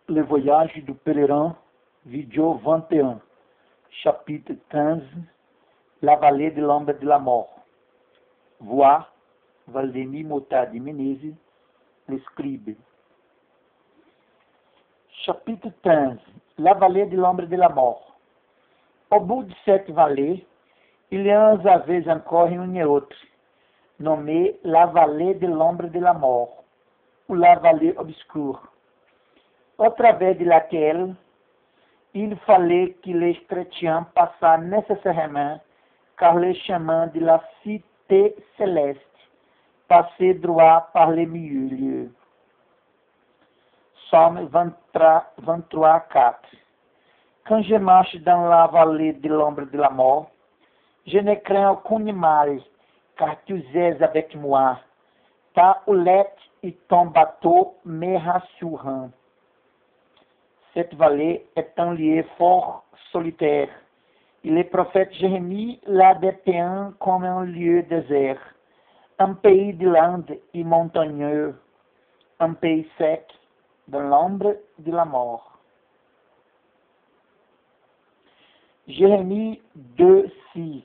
Le voyage du pèlerin, vidéo 21, chapitre 15, la vallée de l'ombre de la mort. Voix, Valdemir Mota de Menezes, le scribe. Chapitre 15, la vallée de l'ombre de la mort. Au bout de cette vallée, il y avait encore une autre, nommée la vallée de l'ombre de la mort, ou la vallée obscure, au travers de laquelle il fallait que les chrétiens passassent nécessairement par le chemin de la cité céleste, passer droit par le milieu. Psaume 23, 4. Quand je marche dans la vallée de l'ombre de la mort, je ne crains aucun mal, car tu es avec moi. Ta houlette et ton bateau me rassurent. Cette vallée est un lieu fort solitaire. Et le prophète Jérémie l'a dépeint comme un lieu désert, un pays de landes et montagneux, un pays sec, dans l'ombre de la mort. Jérémie 2, 6.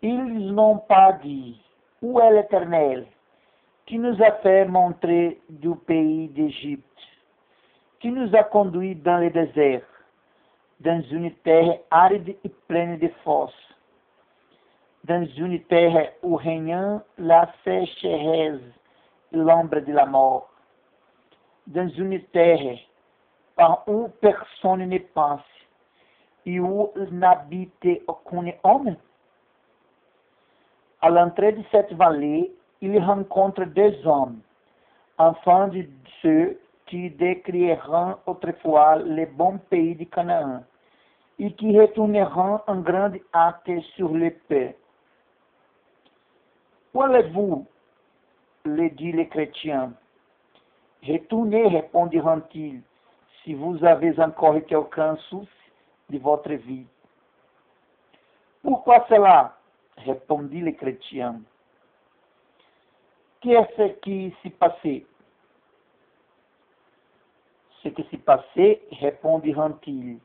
Ils n'ont pas dit, où est l'Éternel, qui nous a fait montrer du pays d'Égypte, qui nous a conduits dans le désert, dans une terre aride et pleine de fosses, dans une terre où régnant la sécheresse et l'ombre de la mort, dans une terre par où personne ne pense et où n'habite aucun homme. À l'entrée de cette vallée, il rencontre deux hommes, enfants de ceux qui décrieront autrefois le bon pays de Canaan, et qui retourneront en grande hâte sur l'épée. Où allez-vous, le dit les chrétiens. Retournez, répondiront-ils, si vous avez encore quelqu'un souci de votre vie. Pourquoi cela? Répondit les chrétiens. Qu'est-ce qui s'est passé? Ce qui s'est passé, répondiront-ils.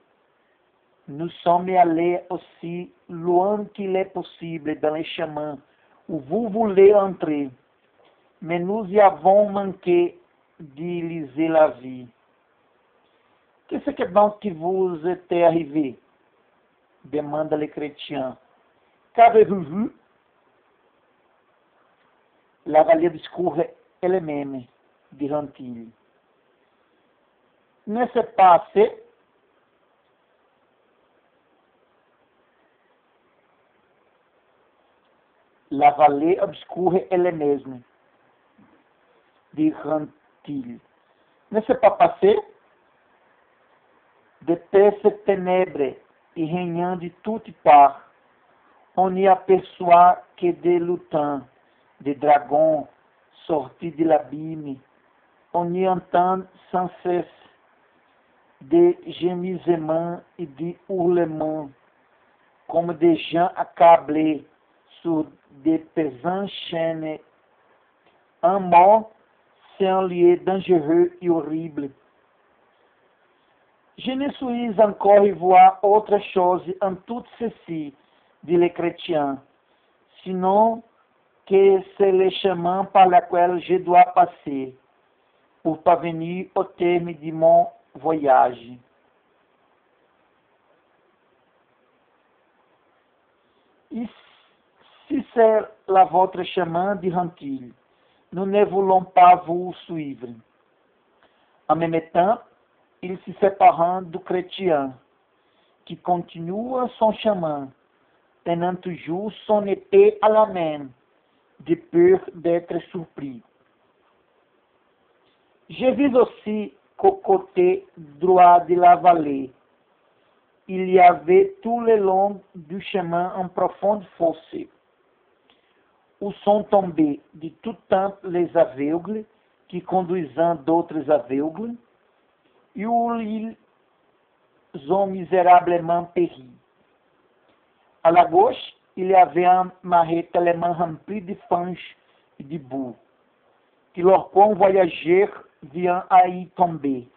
Nous sommes allés aussi loin qu'il est possible dans les chemins où vous voulez entrer, mais nous y avons manqué d'y liser la vie. Qu'est-ce que donc qui vous est arrivé? Demanda le chrétien. Qu'avez-vous vu? La vallée obscure elle-même, diront-ils. N'est-ce pas assez? La vallée obscure elle-même, diront-ils. N'est-ce pas passé? D'épaisses ténèbres et régnant de toutes parts, on n'y aperçoit que des lutins, des dragons sortis de l'abîme. On y entend sans cesse des gémissements et des hurlements, comme des gens accablés sur des pesantes chaînes. Un mort, c'est un lieu dangereux et horrible. Je ne suis encore voir autre chose en tout ceci, dit les chrétiens, sinon que c'est le chemin par lequel je dois passer pour parvenir au terme de mon voyage. Et si c'est là votre chemin, diront-ils, nous ne voulons pas vous suivre. En même temps, ils se séparent du chrétien, qui continue son chemin, tenant toujours son épée à la main, de peur d'être surpris. Je vis aussi qu'au côté droit de la vallée, il y avait tout le long du chemin un profond fossé, où sont tombés de tout temps les aveugles qui conduisant d'autres aveugles, et où ils ont misérablement péri. À la gauche, il y avait un marais tellement rempli de fange et de boue, que leurs convoyageurs viennent à y tomber.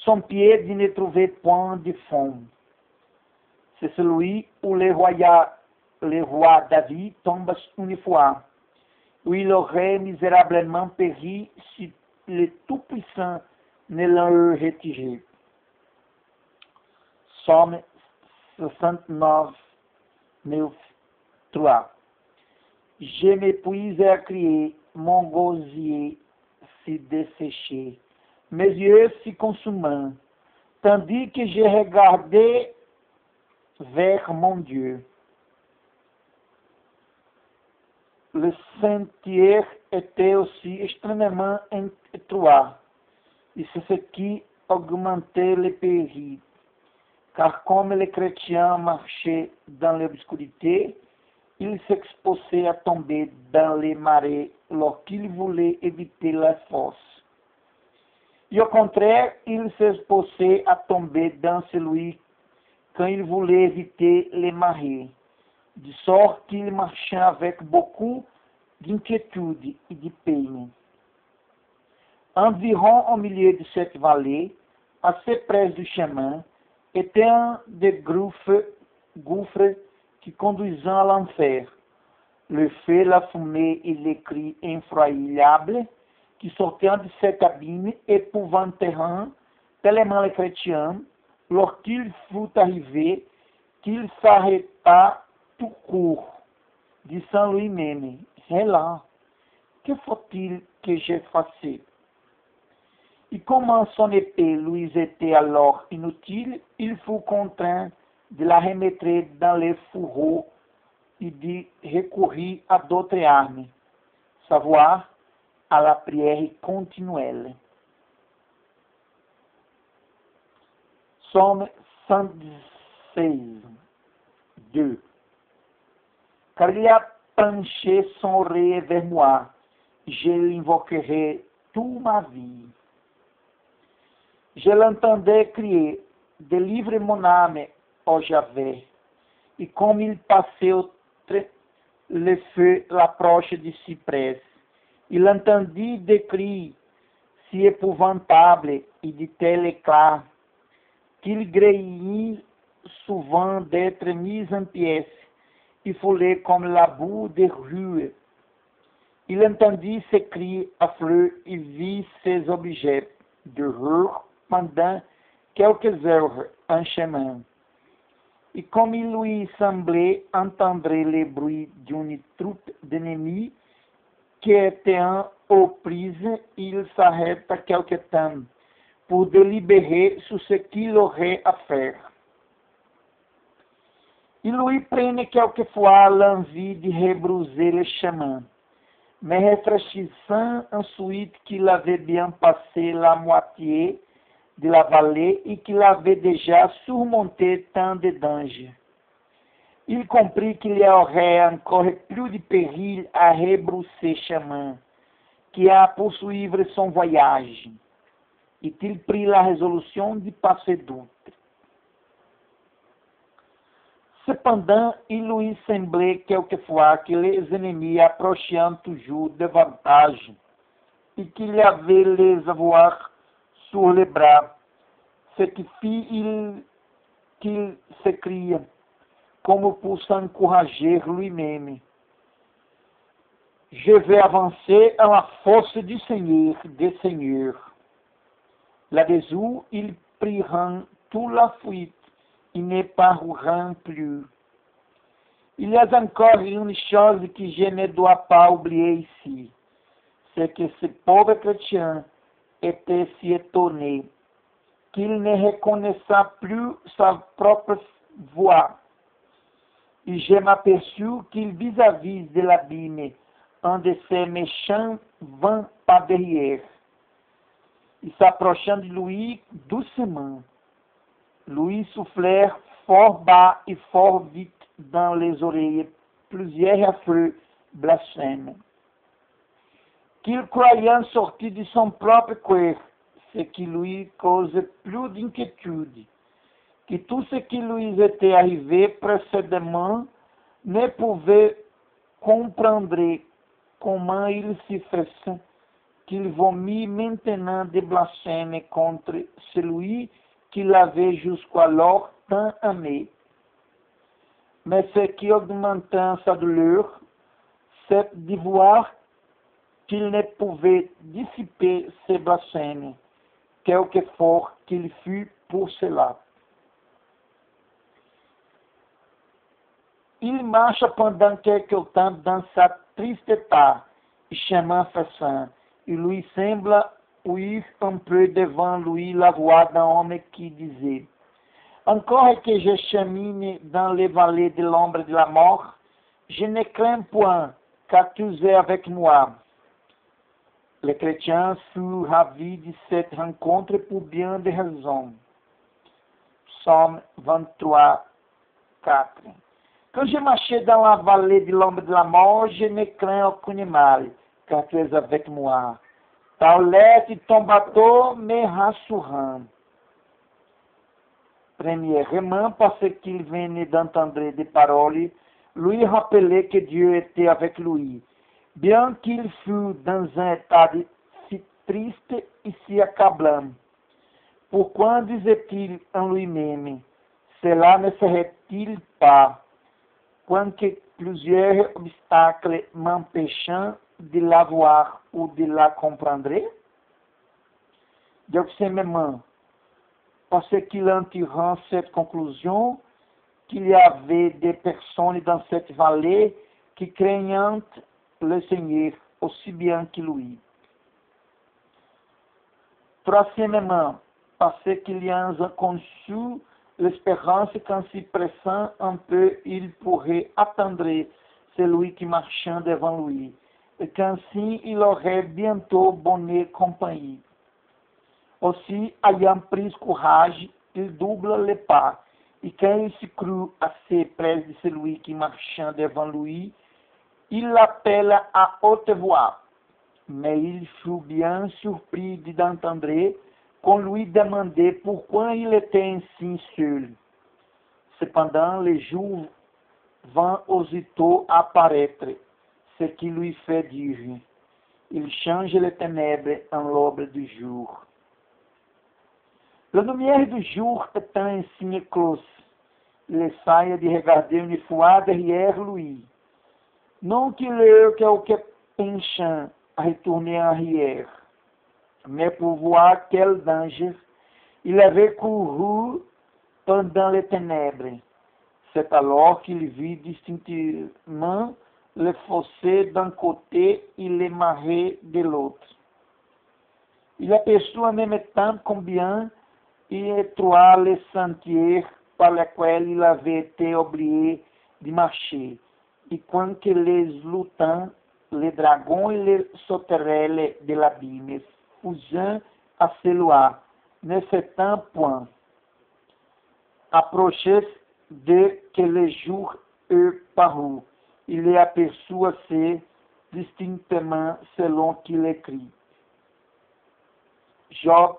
son pied de ne trouver point de fond. C'est celui où le roi David tombe une fois, où il aurait misérablement péri si le Tout-Puissant ne l'eût retiré. Psaume 69, 9, 3. Je m'épuise à crier, mon gosier s'y desséché, mes yeux s'y consument, tandis que j'ai regardé vers mon Dieu. Le sentier était aussi extrêmement étroit, et c'est ce qui augmentait le péril, car comme les chrétiens marchaient dans l'obscurité, ils s'exposaient à tomber dans les marais lorsqu'ils voulaient éviter la fosse. Et au contraire, ils s'exposaient à tomber dans celui quand ils voulaient éviter les marais, de sorte qu'ils marchaient avec beaucoup d'inquiétude et de peine. Environ au milieu de cette vallée, assez près du chemin, était un des gouffres qui conduisait à l'enfer. Le feu, la fumée et les cris effroyables qui sortaient de cet abîme épouvantèrent tellement les chrétiens, lorsqu'il fut arrivé, qu'il s'arrêta tout court, disant lui-même, « C'est là, que faut-il que je fasse ?» Et comme son épée lui était alors inutile, il fut contraint de la remettre dans les fourreaux et de recourir à d'autres armes, savoir à la prière continuelle. Psaume 116, 2. Car il a penché son oreille vers moi, je l'invoquerai toute ma vie. Je l'entendais crier, délivre mon âme, ó Javé. Et comme il passait le feu l'approche du cyprès, il entendit des cris si épouvantables et de tel éclat qu'il graignit souvent d'être mis en pièces et foulé comme la boue des rues. Il entendit ces cris affreux et vit ces objets de rue pendant quelques heures en chemin. Et comme il lui semblait entendre le bruit d'une troupe d'ennemis qui étaient aux prises, il s'arrêta quelque temps pour délibérer sur ce qu'il aurait à faire. Il lui prenait quelquefois l'envie de rebrousser le chemin, mais réfléchissant ensuite qu'il avait bien passé la moitié de la vallée et qu'il avait déjà surmonté tant de dangers. Il comprit qu'il y aurait encore plus de péril à rebrousser chemin qu'à poursuivre son voyage. Et il prit la résolution de passer d'outre. Cependant, il lui semblait quelquefois que les ennemis approchaient toujours davantage et qu'il avait les avoir sur les bras, ce qui fit qu'il s'écria, comme pour s'encourager lui-même. Je vais avancer à la force du Seigneur, des Seigneurs. Là-dessous, ils priront toute la fuite et ne paruront plus. Il y a encore une chose que je ne dois pas oublier ici, c'est que ce pauvre chrétien était si étonné qu'il ne reconnaissait plus sa propre voix. Et je m'aperçus qu'il vis-à-vis de l'abîme, un de ces méchants vint par derrière. Et s'approchant de lui doucement, lui soufflèrent fort bas et fort vite dans les oreilles plusieurs affreux blasphèmes, qu'il croyant sortir de son propre cœur, ce qui lui causait plus d'inquiétude, que tout ce qui lui était arrivé précédemment ne pouvait comprendre comment il se faisait qu'il vomit maintenant des blasphèmes contre celui qui l'avait jusqu'alors tant aimé. Mais ce qui augmentant sa douleur, c'est de voir qu'il ne pouvait dissiper ses blasphèmes, quelque fort qu'il fût pour cela. Il marche pendant quelque temps dans sa triste état, chamant Fassin. Il lui semble ouïr un peu devant lui la voix d'un homme qui disait: Encore que je chemine dans les vallées de l'ombre de la mort, je ne crains point, car tu es avec moi. Les chrétiens furent ravis de cette rencontre pour bien des raisons. Psaume 23, 4. Quand je marchais dans la vallée de l'ombre de la mort, je ne crains aucun mal, car tu es avec moi. Ta lettre et ton bateau me rassurent. Premièrement, parce qu'il venait d'entendre des paroles, lui rappelait que Dieu était avec lui, bien qu'il fût dans un état si triste et si accablant. Pourquoi disait-il en lui-même: Cela ne serait-il pas, quoique plusieurs obstacles m'empêchant de la voir ou de la comprendre? Deuxièmement, parce qu'il en tirant cette conclusion, qu'il y avait des personnes dans cette vallée qui craignant le Seigneur aussi bien que lui. Troisièmement, parce qu'il y a conçu l'espérance qu'en s'y pressant un peu, il pourrait attendre celui qui marchait devant lui, et qu'ainsi il aurait bientôt bonne compagnie. Aussi, ayant pris courage, il double les pas, et quand il se crut assez près de celui qui marchait devant lui, il l'appelle à haute voix. Mais il fut bien surpris d'entendre qu'on lui demandait pourquoi il était ainsi seul. Cependant, le jour vint aussitôt apparaître, ce qui lui fait dire: il change les ténèbres en l'aube du jour. La lumière du jour étant ainsi éclose, il essaie de regarder une fois derrière lui. Non qu'il ait quelque penchant à retourner en arrière, mais pour voir quel danger il avait couru pendant les ténèbres. C'est alors qu'il vit distinctement le fossé d'un côté et les marais de l'autre. Il aperçut en même temps combien étroit le sentier par lequel il avait été obligé de marcher, et quoique les luttants, les dragons et les sauterelles de l'abîme fusaient à ce loin, ne s'étant point approché dès que le jour eut paru, il les aperçut assez distinctement selon qu'il écrit. Job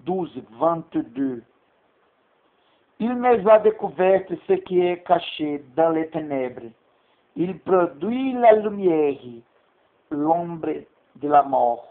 12, 22. Il nous a découvert ce qui est caché dans les ténèbres. Il produit la lumière, l'ombre de la mort.